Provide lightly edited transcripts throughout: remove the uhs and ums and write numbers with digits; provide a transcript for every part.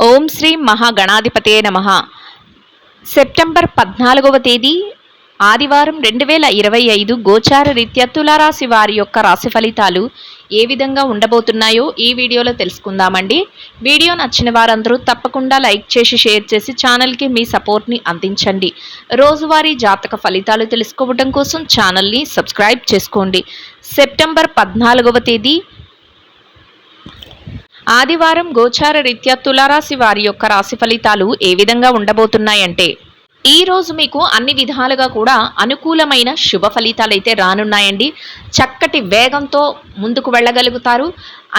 ఓం శ్రీ మహాగణాధిపతే నమః. సెప్టెంబర్ 14వ తేదీ ఆదివారం 2025 గోచార రీత్యా తులారాశి వారి యొక్క రాశి ఫలితాలు ఏ విధంగా ఉండబోతున్నాయో ఈ వీడియోలో తెలుసుకుందామండి. వీడియో నచ్చిన వారందరూ తప్పకుండా లైక్ చేసి షేర్ చేసి ఛానల్కి మీ సపోర్ట్ని అందించండి. రోజువారీ జాతక ఫలితాలు తెలుసుకోవడం కోసం ఛానల్ని సబ్స్క్రైబ్ చేసుకోండి. సెప్టెంబర్ 14వ తేదీ ఆదివారం గోచార రీత్యా తులారాశి వారి యొక్క రాశి ఫలితాలు ఏ విధంగా ఉండబోతున్నాయంటే, ఈ రోజు మీకు అన్ని విధాలుగా కూడా అనుకూలమైన శుభ ఫలితాలు అయితే రానున్నాయండి. చక్కటి వేగంతో ముందుకు వెళ్ళగలుగుతారు.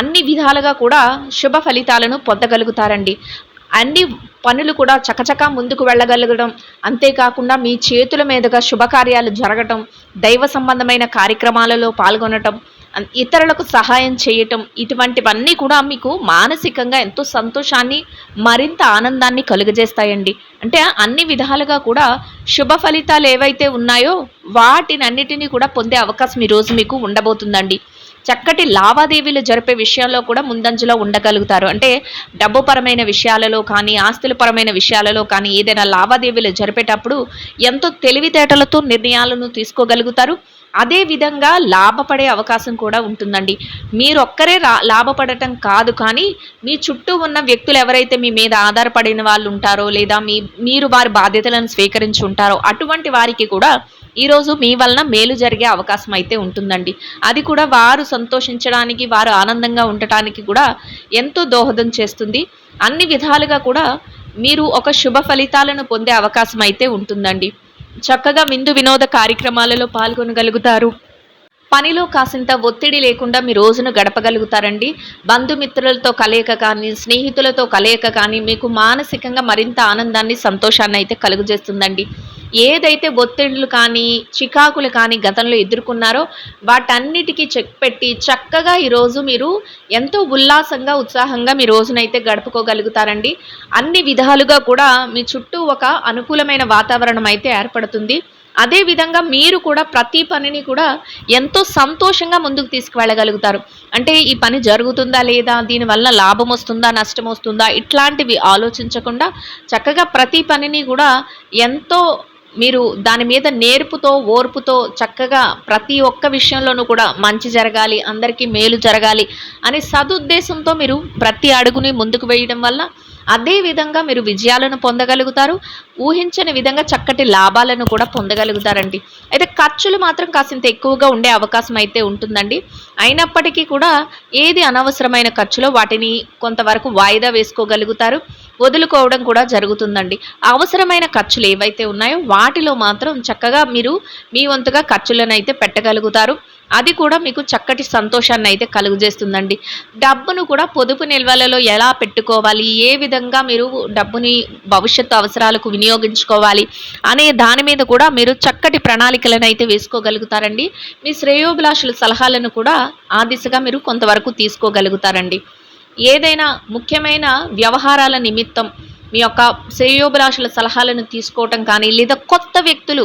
అన్ని విధాలుగా కూడా శుభ ఫలితాలను పొందగలుగుతారండి. అన్ని పనులు కూడా చకచకా ముందుకు వెళ్ళగలగడం, అంతేకాకుండా మీ చేతుల మీదుగా శుభకార్యాలు జరగటం, దైవ సంబంధమైన కార్యక్రమాలలో పాల్గొనటం, ఇతరులకు సహాయం చేయటం, ఇటువంటివన్నీ కూడా మీకు మానసికంగా ఎంతో సంతోషాన్ని, మరింత ఆనందాన్ని కలుగజేస్తాయండి. అంటే అన్ని విధాలుగా కూడా శుభ ఫలితాలు ఏవైతే ఉన్నాయో వాటినన్నిటినీ కూడా పొందే అవకాశం ఈరోజు మీకు ఉండబోతుందండి. చక్కటి లావాదేవీలు జరిపే విషయాల్లో కూడా ముందంజలో ఉండగలుగుతారు. అంటే డబ్బు పరమైన విషయాలలో కానీ, ఆస్తుల పరమైన విషయాలలో కానీ ఏదైనా లావాదేవీలు జరిపేటప్పుడు ఎంతో తెలివితేటలతో నిర్ణయాలను తీసుకోగలుగుతారు. అదే విధంగా లాభపడే అవకాశం కూడా ఉంటుందండి. మీరు ఒక్కరే లాభపడటం కాదు, కానీ మీ చుట్టూ ఉన్న వ్యక్తులు ఎవరైతే మీ మీద ఆధారపడిన వాళ్ళు ఉంటారో, లేదా మీరు వారి బాధ్యతలను స్వీకరించి ఉంటారో అటువంటి వారికి కూడా ఈరోజు మీ వలన మేలు జరిగే అవకాశం అయితే ఉంటుందండి. అది కూడా వారు సంతోషించడానికి, వారు ఆనందంగా ఉండటానికి కూడా ఎంతో దోహదం చేస్తుంది. అన్ని విధాలుగా కూడా మీరు ఒక శుభ ఫలితాలను పొందే అవకాశం అయితే ఉంటుందండి. చక్కగా విందు వినోద కార్యక్రమాలలో పాల్గొనగలుగుతారు. పనిలో కాసింత ఒత్తిడి లేకుండా మీ రోజును గడపగలుగుతారండి. బంధుమిత్రులతో కలయిక కానీ, స్నేహితులతో కలయిక కానీ మీకు మానసికంగా మరింత ఆనందాన్ని, సంతోషాన్ని అయితే కలుగజేస్తుందండి. ఏదైతే ఒత్తిడులు కానీ, చికాకులు కానీ గతంలో ఎదుర్కొన్నారో వాటన్నిటికీ చెక్ పెట్టి చక్కగా ఈరోజు మీరు ఎంతో ఉల్లాసంగా, ఉత్సాహంగా మీ రోజునైతే గడుపుకోగలుగుతారండి. అన్ని విధాలుగా కూడా మీ చుట్టూ ఒక అనుకూలమైన వాతావరణం అయితే ఏర్పడుతుంది. అదేవిధంగా మీరు కూడా ప్రతి పనిని కూడా ఎంతో సంతోషంగా ముందుకు తీసుకువెళ్ళగలుగుతారు. అంటే ఈ పని జరుగుతుందా లేదా, దీనివల్ల లాభం వస్తుందా, నష్టం వస్తుందా, ఇట్లాంటివి ఆలోచించకుండా చక్కగా ప్రతి పనిని కూడా ఎంతో మీరు దాని మీద నేర్పుతో, ఓర్పుతో చక్కగా ప్రతి ఒక్క విషయంలోనూ కూడా మంచి జరగాలి, అందరికీ మేలు జరగాలి అనే సదుద్దేశంతో మీరు ప్రతి అడుగుని ముందుకు వేయడం వల్ల అదే విధంగా మీరు విజయాలను పొందగలుగుతారు. ఊహించని విధంగా చక్కటి లాభాలను కూడా పొందగలుగుతారండి. అయితే ఖర్చులు మాత్రం కాసింత ఎక్కువగా ఉండే అవకాశం అయితే ఉంటుందండి. అయినప్పటికీ కూడా ఏది అనవసరమైన ఖర్చులో వాటిని కొంతవరకు వాయిదా వేసుకోగలుగుతారు, వదులుకోవడం కూడా జరుగుతుందండి. అవసరమైన ఖర్చులు ఏవైతే ఉన్నాయో వాటిలో మాత్రం చక్కగా మీరు మీ వంతుగా ఖర్చులను అయితే పెట్టగలుగుతారు. అది కూడా మీకు చక్కటి సంతోషాన్ని అయితే కలుగజేస్తుందండి. డబ్బును కూడా పొదుపు నిల్వలలో ఎలా పెట్టుకోవాలి, ఏ విధంగా మీరు డబ్బుని భవిష్యత్తు అవసరాలకు వినియోగించుకోవాలి అనే దాని మీద కూడా మీరు చక్కటి ప్రణాళికలను అయితే వేసుకోగలుగుతారండి. మీ శ్రేయోభిలాషుల సలహాలను కూడా ఆ దిశగా మీరు కొంతవరకు తీసుకోగలుగుతారండి. ఏదైనా ముఖ్యమైన వ్యవహారాల నిమిత్తం మీ యొక్క శ్రేయోభిలాషుల సలహాలను తీసుకోవటం కానీ, లేదా కొత్త వ్యక్తులు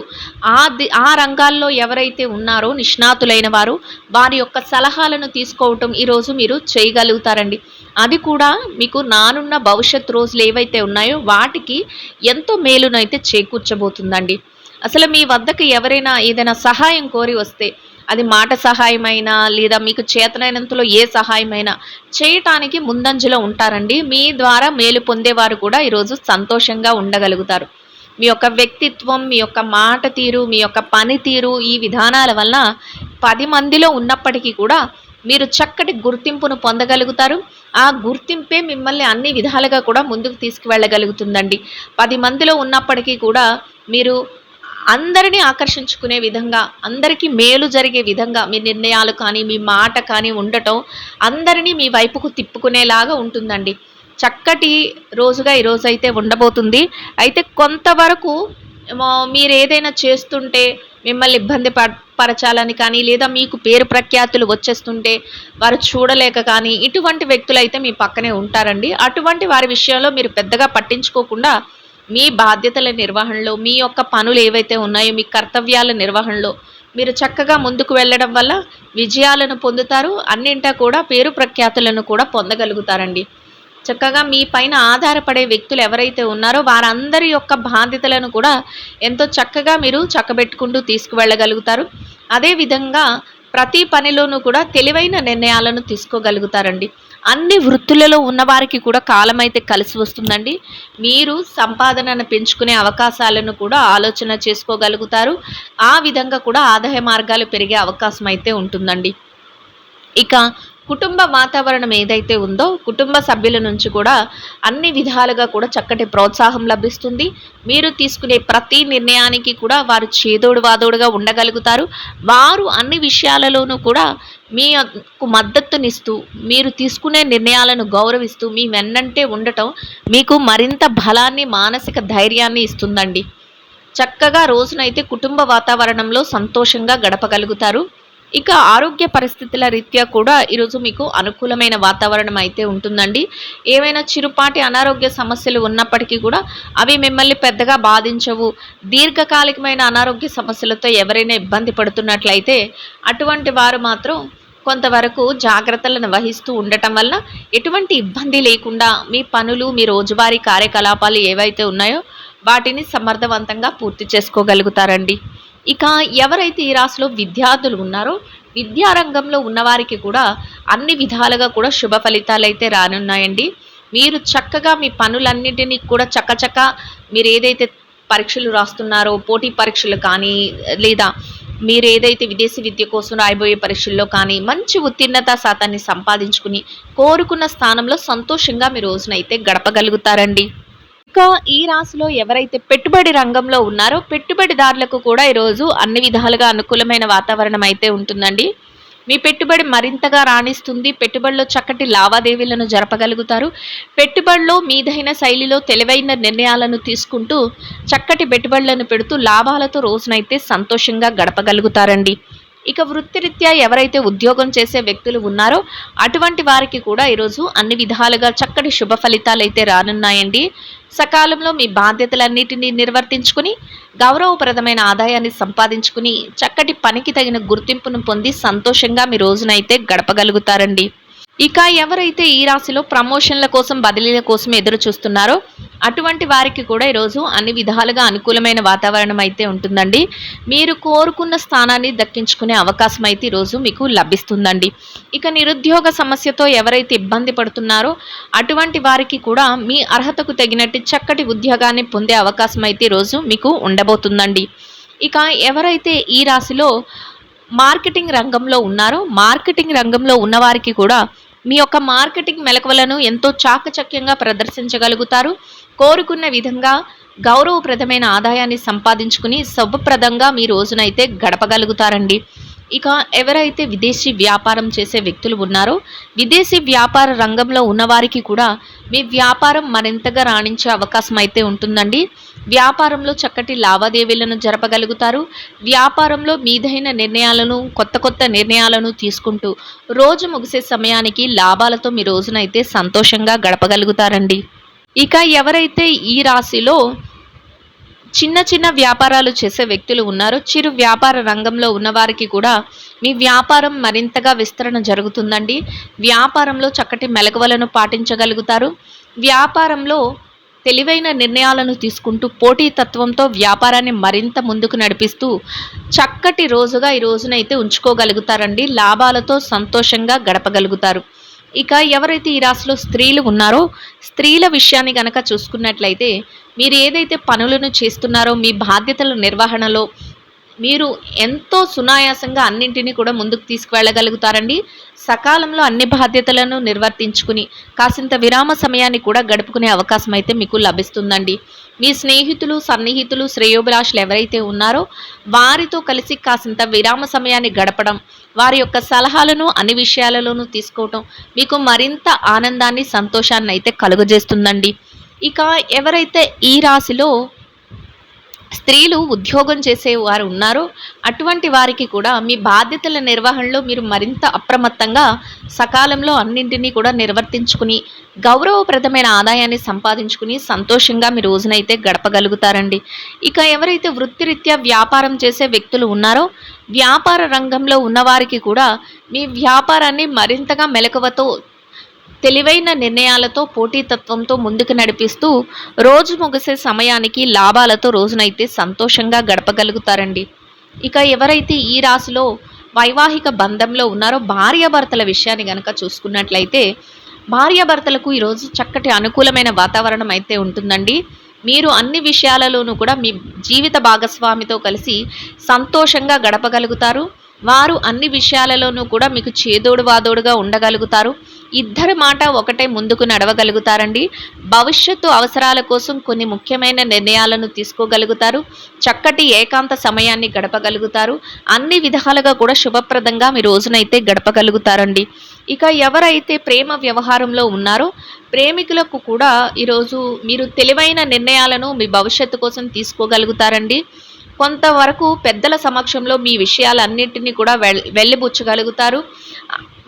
ఆ రంగాల్లో ఎవరైతే ఉన్నారో నిష్ణాతులైన వారు వారి యొక్క సలహాలను తీసుకోవటం ఈరోజు మీరు చేయగలుగుతారండి. అది కూడా మీకు నానున్న భవిష్యత్ రోజులు ఏవైతే ఉన్నాయో వాటికి ఎంతో మేలునైతే చేకూర్చబోతుందండి. అసలు మీ వద్దకు ఎవరైనా ఏదైనా సహాయం కోరి వస్తే, అది మాట సహాయమైనా లేదా మీకు చేతనైనంతలో ఏ సహాయమైనా చేయటానికి ముందంజలో ఉంటారండి. మీ ద్వారా మేలు పొందేవారు కూడా ఈరోజు సంతోషంగా ఉండగలుగుతారు. మీ యొక్క వ్యక్తిత్వం, మీ యొక్క మాట తీరు, మీ యొక్క పనితీరు, ఈ విధానాల వల్ల 10 మందిలో ఉన్నప్పటికీ కూడా మీరు చక్కటి గుర్తింపును పొందగలుగుతారు. ఆ గుర్తింపే మిమ్మల్ని అన్ని విధాలుగా కూడా ముందుకు తీసుకువెళ్ళగలుగుతుందండి. 10 మందిలో ఉన్నప్పటికీ కూడా మీరు అందరినీ ఆకర్షించుకునే విధంగా, అందరికీ మేలు జరిగే విధంగా మీ నిర్ణయాలు కానీ, మీ మాట కానీ ఉండటం అందరినీ మీ వైపుకు తిప్పుకునేలాగా ఉంటుందండి. చక్కటి రోజుగా ఈరోజు అయితే ఉండబోతుంది. అయితే కొంతవరకు మీరు ఏదైనా చేస్తుంటే మిమ్మల్ని ఇబ్బంది పరచాలని కానీ, లేదా మీకు పేరు ప్రఖ్యాతులు వచ్చేస్తుంటే వారు చూడలేక కానీ, ఇటువంటి వ్యక్తులు అయితే మీ పక్కనే ఉంటారండి. అటువంటి వారి విషయంలో మీరు పెద్దగా పట్టించుకోకుండా మీ బాధ్యతల నిర్వహణలో, మీ యొక్క పనులు ఏవైతే ఉన్నాయో మీ కర్తవ్యాల నిర్వహణలో మీరు చక్కగా ముందుకు వెళ్ళడం వల్ల విజయాలను పొందుతారు. అన్నింటా కూడా పేరు ప్రఖ్యాతులను కూడా పొందగలుగుతారండి. చక్కగా మీ పైన ఆధారపడే వ్యక్తులు ఎవరైతే ఉన్నారో వారందరి యొక్క బాధ్యతలను కూడా ఎంతో చక్కగా మీరు చక్కబెట్టుకుంటూ తీసుకువెళ్ళగలుగుతారు. అదేవిధంగా ప్రతి పనిలోనూ కూడా తెలివైన నిర్ణయాలను తీసుకోగలుగుతారండి. అన్ని వృత్తులలో ఉన్నవారికి కూడా కాలమైతే కలిసి వస్తుందండి. మీరు సంపాదనను పెంచుకునే అవకాశాలను కూడా ఆలోచన చేసుకోగలుగుతారు. ఆ విధంగా కూడా ఆదాయ మార్గాలు పెరిగే అవకాశం అయితే ఉంటుందండి. ఇక కుటుంబ వాతావరణం ఏదైతే ఉందో కుటుంబ సభ్యుల నుంచి కూడా అన్ని విధాలుగా కూడా చక్కటి ప్రోత్సాహం లభిస్తుంది. మీరు తీసుకునే ప్రతి నిర్ణయానికి కూడా వారు చేదోడు వాదోడుగా ఉండగలుగుతారు. వారు అన్ని విషయాలలోనూ కూడా మీకు మద్దతునిస్తూ మీరు తీసుకునే నిర్ణయాలను గౌరవిస్తూ మీ వెన్నంటే ఉండటం మీకు మరింత బలాన్ని మానసిక ధైర్యాన్ని ఇస్తుందండి. చక్కగా రోజునైతే కుటుంబ వాతావరణంలో సంతోషంగా గడపగలుగుతారు. ఇక ఆరోగ్య పరిస్థితుల రీత్యా కూడా ఈరోజు మీకు అనుకూలమైన వాతావరణం అయితే ఉంటుందండి. ఏవైనా చిరుపాటి అనారోగ్య సమస్యలు ఉన్నప్పటికీ కూడా అవి మిమ్మల్ని పెద్దగా బాధించవు. దీర్ఘకాలికమైన అనారోగ్య సమస్యలతో ఎవరైనా ఇబ్బంది పడుతున్నట్లయితే అటువంటి వారు మాత్రం కొంతవరకు జాగ్రత్తలను వహిస్తూ ఉండటం వల్ల ఎటువంటి ఇబ్బంది లేకుండా మీ పనులు మీ రోజువారీ కార్యకలాపాలు ఏవైతే ఉన్నాయో వాటిని సమర్థవంతంగా పూర్తి చేసుకోగలుగుతారండి. ఇక ఎవరైతే ఈ రాశిలో విద్యార్థులు ఉన్నారో విద్యారంగంలో ఉన్నవారికి కూడా అన్ని విధాలుగా కూడా శుభ ఫలితాలు అయితే రానున్నాయండి. మీరు చక్కగా మీ పనులన్నింటినీ కూడా చకచక మీరు ఏదైతే పరీక్షలు రాస్తున్నారో పోటీ పరీక్షలు కానీ లేదా మీరు ఏదైతే విదేశీ విద్య కోసం రాయబోయే పరీక్షల్లో కానీ మంచి ఉత్తీర్ణత శాతాన్ని సంపాదించుకుని కోరుకున్న స్థానంలో సంతోషంగా మీ రోజునైతే గడపగలుగుతారండి. ఇంకా ఈ రాశిలో ఎవరైతే పెట్టుబడి రంగంలో ఉన్నారో పెట్టుబడిదారులకు కూడా ఈరోజు అన్ని విధాలుగా అనుకూలమైన వాతావరణం అయితే ఉంటుందండి. మీ పెట్టుబడి మరింతగా రాణిస్తుంది. పెట్టుబడిలో చక్కటి లావాదేవీలను జరపగలుగుతారు. పెట్టుబడిలో మీదైన శైలిలో తెలివైన నిర్ణయాలను తీసుకుంటూ చక్కటి పెట్టుబడులను పెడుతూ లాభాలతో రోజునైతే సంతోషంగా గడపగలుగుతారండి. ఇక వృత్తిరీత్యా ఎవరైతే ఉద్యోగం చేసే వ్యక్తులు ఉన్నారో అటువంటి వారికి కూడా ఈరోజు అన్ని విధాలుగా చక్కటి శుభ ఫలితాలు అయితే రానున్నాయండి. సకాలంలో మీ బాధ్యతలన్నిటినీ నిర్వర్తించుకుని గౌరవప్రదమైన ఆదాయాన్ని సంపాదించుకుని చక్కటి పనికి తగిన గుర్తింపును పొంది సంతోషంగా మీ రోజునైతే గడపగలుగుతారండి. ఇక ఎవరైతే ఈ రాశిలో ప్రమోషన్ల కోసం బదిలీల కోసం ఎదురు చూస్తున్నారో అటువంటి వారికి కూడా ఈరోజు అన్ని విధాలుగా అనుకూలమైన వాతావరణం అయితే ఉంటుందండి. మీరు కోరుకున్న స్థానాన్ని దక్కించుకునే అవకాశం అయితే ఈరోజు మీకు లభిస్తుందండి. ఇక నిరుద్యోగ సమస్యతో ఎవరైతే ఇబ్బంది పడుతున్నారో అటువంటి వారికి కూడా మీ అర్హతకు తగినట్టు చక్కటి ఉద్యోగాన్ని పొందే అవకాశం అయితే ఈరోజు మీకు ఉండబోతుందండి. ఇక ఎవరైతే ఈ రాశిలో మార్కెటింగ్ రంగంలో ఉన్నారో మార్కెటింగ్ రంగంలో ఉన్నవారికి కూడా మీ యొక్క మార్కెటింగ్ మెలకువలను ఎంతో చాకచక్యంగా ప్రదర్శించగలుగుతారు. కోరుకున్న విధంగా గౌరవప్రదమైన ఆదాయాన్ని సంపాదించుకుని శుభప్రదంగా మీ రోజునైతే గడపగలుగుతారండి. ఇక ఎవరైతే విదేశీ వ్యాపారం చేసే వ్యక్తులు ఉన్నారో విదేశీ వ్యాపార రంగంలో ఉన్నవారికి కూడా మీ వ్యాపారం మరింతగా రాణించే అవకాశం అయితే ఉంటుందండి. వ్యాపారంలో చక్కటి లావాదేవీలను జరపగలుగుతారు. వ్యాపారంలో మీదైన నిర్ణయాలను కొత్త నిర్ణయాలను తీసుకుంటూ రోజు ముగిసే సమయానికి లాభాలతో మీ రోజునైతే సంతోషంగా గడపగలుగుతారండి. ఇక ఎవరైతే ఈ రాశిలో చిన్న వ్యాపారాలు చేసే వ్యక్తులు ఉన్నారో చిరు వ్యాపార రంగంలో ఉన్నవారికి కూడా మీ వ్యాపారం మరింతగా విస్తరణ జరుగుతుందండి. వ్యాపారంలో చక్కటి మెలకువలను పాటించగలుగుతారు. వ్యాపారంలో తెలివైన నిర్ణయాలను తీసుకుంటూ పోటీతత్వంతో వ్యాపారాన్ని మరింత ముందుకు నడిపిస్తూ చక్కటి రోజుగా ఈ రోజునైతే ఉంచుకోగలుగుతారండి. లాభాలతో సంతోషంగా గడపగలుగుతారు. ఇక ఎవరైతే ఈ రాశిలో స్త్రీలు ఉన్నారో స్త్రీల విషయాన్ని గనక చూసుకున్నట్లయితే మీరు ఏదైతే పనులను చేస్తున్నారో మీ బాధ్యతల నిర్వహణలో మీరు ఎంతో సునాయాసంగా అన్నింటినీ కూడా ముందుకు తీసుకువెళ్ళగలుగుతారండి. సకాలంలో అన్ని బాధ్యతలను నిర్వర్తించుకుని కాసింత విరామ సమయాన్ని కూడా గడుపుకునే అవకాశం అయితే మీకు లభిస్తుందండి. మీ స్నేహితులు సన్నిహితులు శ్రేయోభిలాషులు ఎవరైతే ఉన్నారో వారితో కలిసి కాసింత విరామ సమయాన్ని గడపడం వారి యొక్క సలహాలను అన్ని విషయాలలోనూ తీసుకోవటం మీకు మరింత ఆనందాన్ని సంతోషాన్ని అయితే కలుగజేస్తుందండి. ఇక ఎవరైతే ఈ రాశిలో స్త్రీలు ఉద్యోగం చేసేవారు ఉన్నారో అటువంటి వారికి కూడా మీ బాధ్యతల నిర్వహణలో మీరు మరింత అప్రమత్తంగా సకాలంలో అన్నింటినీ కూడా నిర్వర్తించుకుని గౌరవప్రదమైన ఆదాయాన్ని సంపాదించుకుని సంతోషంగా మీ రోజునైతే గడపగలుగుతారండి. ఇక ఎవరైతే వృత్తిరీత్యా వ్యాపారం చేసే వ్యక్తులు ఉన్నారో వ్యాపార రంగంలో ఉన్నవారికి కూడా మీ వ్యాపారాన్ని మరింతగా మెలకువతో తెలివైన నిర్ణయాలతో పోటీతత్వంతో ముందుకు నడిపిస్తూ రోజు ముగిసే సమయానికి లాభాలతో రోజునైతే సంతోషంగా గడపగలుగుతారండి. ఇక ఎవరైతే ఈ రాశిలో వైవాహిక బంధంలో ఉన్నారో భార్యాభర్తల విషయాన్ని గనక చూసుకున్నట్లయితే భార్యాభర్తలకు ఈరోజు చక్కటి అనుకూలమైన వాతావరణం అయితే ఉంటుందండి. మీరు అన్ని విషయాలలోనూ కూడా మీ జీవిత భాగస్వామితో కలిసి సంతోషంగా గడపగలుగుతారు. వారు అన్ని విషయాలలోనూ కూడా మీకు చేదోడు వాదోడుగా ఉండగలుగుతారు. ఇద్దరి మాట ఒకటే ముందుకు నడవగలుగుతారండి. భవిష్యత్తు అవసరాల కోసం కొన్ని ముఖ్యమైన నిర్ణయాలను తీసుకోగలుగుతారు. చక్కటి ఏకాంత సమయాన్ని గడపగలుగుతారు. అన్ని విధాలుగా కూడా శుభప్రదంగా మీ రోజునైతే గడపగలుగుతారండి. ఇక ఎవరైతే ప్రేమ వ్యవహారంలో ఉన్నారో ప్రేమికులకు కూడా ఈరోజు మీరు తెలివైన నిర్ణయాలను మీ భవిష్యత్తు కోసం తీసుకోగలుగుతారండి. కొంతవరకు పెద్దల సమక్షంలో మీ విషయాలన్నింటినీ కూడా వెళ్ళిబుచ్చగలుగుతారు.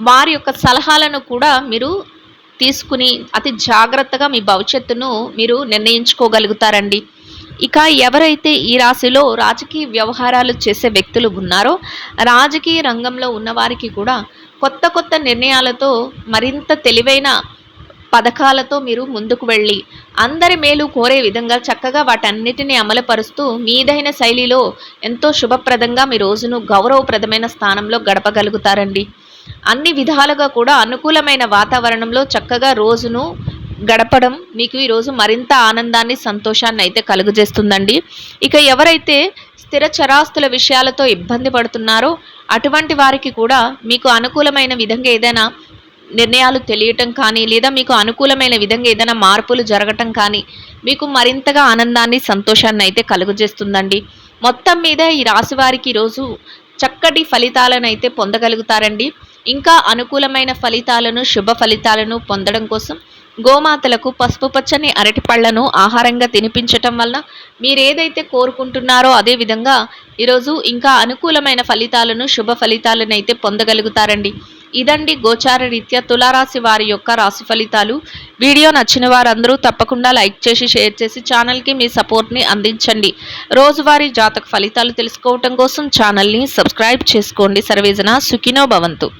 వారి యొక్క సలహాలను కూడా మీరు తీసుకుని అతి జాగ్రత్తగా మీ భవిష్యత్తును మీరు నిర్ణయించుకోగలుగుతారండి. ఇక ఎవరైతే ఈ రాశిలో రాజకీయ వ్యవహారాలు చేసే వ్యక్తులు ఉన్నారో రాజకీయ రంగంలో ఉన్నవారికి కూడా కొత్త కొత్త నిర్ణయాలతో మరింత తెలివైన పథకాలతో మీరు ముందుకు వెళ్ళి అందరి మేలు కోరే విధంగా చక్కగా వాటన్నిటిని అమలుపరుస్తూ మీదైన శైలిలో ఎంతో శుభప్రదంగా మీ రోజును గౌరవప్రదమైన స్థానంలో గడపగలుగుతారండి. అన్ని విధాలుగా కూడా అనుకూలమైన వాతావరణంలో చక్కగా రోజును గడపడం మీకు ఈరోజు మరింత ఆనందాన్ని సంతోషాన్ని అయితే కలుగజేస్తుందండి. ఇక ఎవరైతే స్థిర చరాస్తుల విషయాలతో ఇబ్బంది పడుతున్నారో అటువంటి వారికి కూడా మీకు అనుకూలమైన విధంగా ఏదైనా నిర్ణయాలు తెలియటం కానీ లేదా మీకు అనుకూలమైన విధంగా ఏదైనా మార్పులు జరగటం కానీ మీకు మరింతగా ఆనందాన్ని సంతోషాన్ని అయితే కలుగజేస్తుందండి. మొత్తం మీద ఈ రాశి వారికి ఈరోజు చక్కటి ఫలితాలను అయితే పొందగలుగుతారండి. ఇంకా అనుకూలమైన ఫలితాలను శుభ ఫలితాలను పొందడం కోసం గోమాతలకు పసుపు పచ్చని అరటి పళ్లను ఆహారంగా తినిపించటం వలన మీరేదైతే కోరుకుంటున్నారో అదే విధంగా ఈరోజు ఇంకా అనుకూలమైన ఫలితాలను శుభ ఫలితాలను అయితే పొందగలుగుతారండి. ఇదండి గోచార రీత్యా తులారాశి వారి యొక్క రాశి ఫలితాలు. వీడియో నచ్చిన వారందరూ తప్పకుండా లైక్ చేసి షేర్ చేసి ఛానల్కి మీ సపోర్ట్ని అందించండి. రోజువారీ జాతక ఫలితాలు తెలుసుకోవటం కోసం ఛానల్ని సబ్స్క్రైబ్ చేసుకోండి. సర్వేజన సుఖినో భవంతు.